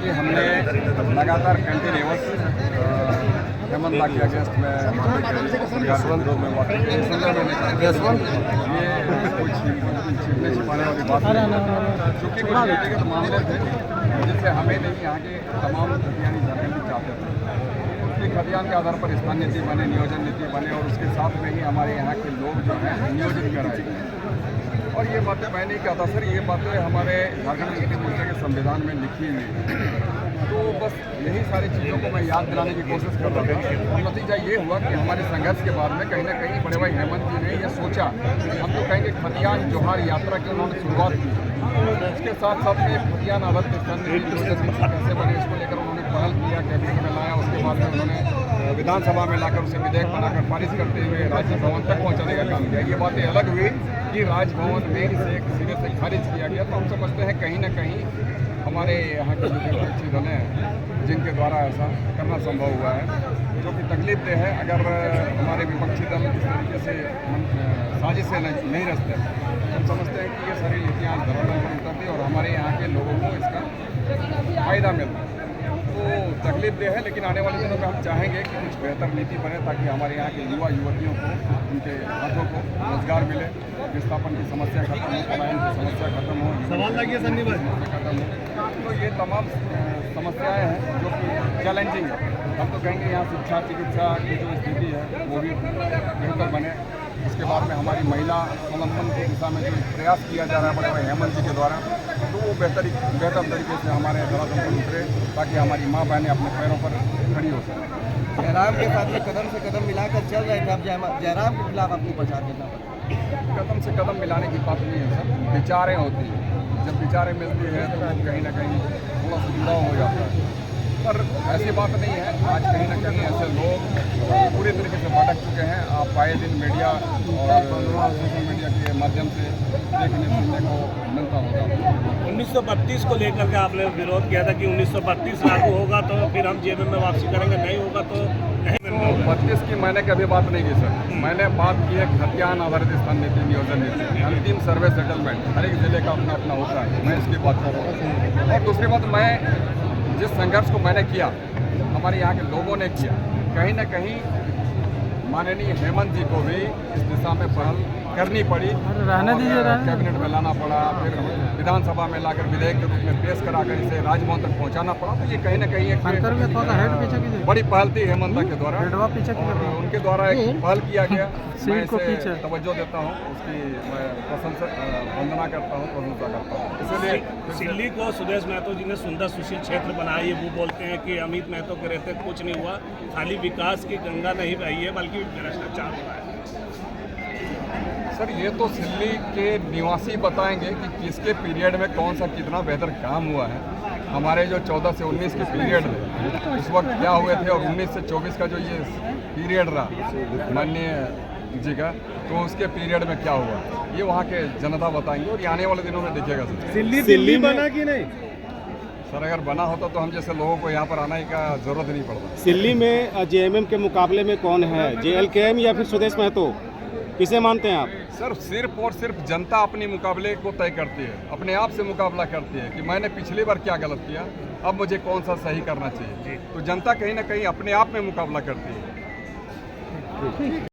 कि हमने लगातार कंटिन्यूस हेमंत दा के अगेंस्ट में यशवंत में बात की, यशवंत ये कुछ छिपने छिपाने वाली बात नहीं, चूँकि कुछ व्यक्तिगत मामले थे जिससे हमें नहीं, यहाँ के तमाम खतियानी झारखंडी चाहते थे। उसकी खतियान के आधार पर स्थान नीति बने, नियोजन नीति बने और उसके साथ में ही हमारे यहाँ के लोग जो हैं नियोजित कराए गए। और ये बातें मैं नहीं कहता सर, ये बातें हमारे झारखंड मुक्ति मोर्चा के संविधान में लिखी हुई है। तो बस यही सारी चीज़ों को मैं याद दिलाने की कोशिश कर रहा था और नतीजा ये हुआ कि हमारे संघर्ष के बाद में कहीं ना कहीं बड़े भाई हेमंत जी ने यह सोचा, हम तो कहेंगे खतियान जोहार यात्रा की उन्होंने शुरुआत की। इसके साथ साथ में खतियान आधारित कैसे बने इसको लेकर उन्होंने पहल किया, कैबिनेट में लाया। उसके बाद में उन्होंने विधानसभा में लाकर उसे विधेयक बनाकर पारित करते हुए राजभवन तक पहुँचाने का काम किया। ये बातें अलग हुई कि राजभवन में इसे एक सिरे से खारिज किया गया। तो हम समझते हैं कहीं ना कहीं हमारे यहाँ के जो विपक्षी दल हैं जिनके द्वारा ऐसा करना संभव हुआ है, जो कि तकलीफ देह है। अगर हमारे विपक्षी दल इस तरीके से साजिश से नहीं रचते, हम समझते हैं कि ये सारी नीतियाँ धरातल पर उतरती और हमारे यहाँ के लोगों को इसका फ़ायदा मिलता। तो तकलीफ देह है, लेकिन आने वाले दिनों में हम चाहेंगे कि कुछ बेहतर नीति बने ताकि हमारे यहाँ के युवा युवतियों को, उनके हाथों को रोजगार मिले, विस्थापन की समस्या खत्म हो, पलायन की समस्या खत्म हो, खत्म हो। तो ये तमाम समस्याएं हैं जो कि चैलेंजिंग है। हम तो कहेंगे यहाँ शिक्षा चिकित्सा की जो स्थिति है वो भी बेहतर बने। उसके बाद में हमारी महिला स्वावलंबन की दिशा में जो प्रयास किया जा रहा है बड़े भाई हेमंत जी के द्वारा, तो वो बेहतर तरीके से हमारे धरातल पर उतरे ताकि हमारी माँ बहनें अपने पैरों पर खड़ी हो सकें। जयराम के साथ में कदम से कदम मिलाकर चल रहे थे, अब जयराम के खिलाफ आपको प्रचार करना पड़ा। कदम से कदम मिलाने की बात नहीं है सर, विचारें होती हैं। जब विचारें मिलती है तो कहीं ना कहीं थोड़ा सा जुड़ाव हो जाता है, पर ऐसी बात नहीं है। आज कहीं ना कहीं ऐसे लोग पूरी तरीके से भटक चुके हैं। आप आए दिन मीडिया और सोशल मीडिया के माध्यम से देखने सुनने को मिलता होगा। 1932 को लेकर के आपने विरोध किया था कि 1932 लागू होगा तो फिर हम जेएमएम में वापसी करेंगे, नहीं होगा तो नहीं। 32 की मैंने कभी बात नहीं की सर। मैंने बात की है खतियान आधारित स्थान नीति, नियोजन नीति, अंतिम सर्वे सेटलमेंट हर एक जिले का अपना अपना होता है, मैं इसकी बात कर रहा हूँ। और दूसरी बात, मैं जिस संघर्ष को मैंने किया, हमारे यहाँ के लोगों ने किया, कहीं ना कहीं माननीय हेमंत जी को भी इस दिशा में पहल करनी पड़ी, कैबिनेट में लाना पड़ा, फिर विधानसभा में लाकर विधेयक के रूप में पेश कराकर इसे राजभवन तक पहुंचाना पड़ा। तो ये कहीं ना कहीं एक बड़ी पहल थी हेमंत के द्वारा और उनके द्वारा एक पहल किया गया। मैं इसे तवज्जो देता हूँ, उसकी मैं वंदना करता हूँ, प्रशंसा करता हूँ। इसलिए सिल्ली को सुदेश महतो जी ने सुंदर सुशील क्षेत्र बनाया है। वो बोलते हैं कि अमित महतो के रहते कुछ नहीं हुआ, खाली विकास की गंगा नहीं बही है बल्कि भ्रष्टाचार हुआ है। सर ये तो सिल्ली के निवासी बताएंगे कि किसके पीरियड में कौन सा कितना बेहतर काम हुआ है। हमारे जो 14 से 19 के पीरियड में उस वक्त क्या हुए थे और 19 से 24 का जो ये पीरियड रहा माननीय जी का, तो उसके पीरियड में क्या हुआ ये वहाँ के जनता बताएंगे और ये आने वाले दिनों में देखिएगा सर। सिल्ली बना कि नहीं सर? अगर बना होता तो हम जैसे लोगों को यहाँ पर आने का जरूरत नहीं पड़ता। सिल्ली में जेएमएम के मुकाबले में कौन है, जेएलकेएम या फिर सुदेश महतो, किसे मानते हैं आप? सर सिर्फ और सिर्फ जनता अपने मुकाबले को तय करती है, अपने आप से मुकाबला करती है कि मैंने पिछली बार क्या गलत किया, अब मुझे कौन सा सही करना चाहिए। तो जनता कहीं ना कहीं अपने आप में मुकाबला करती है।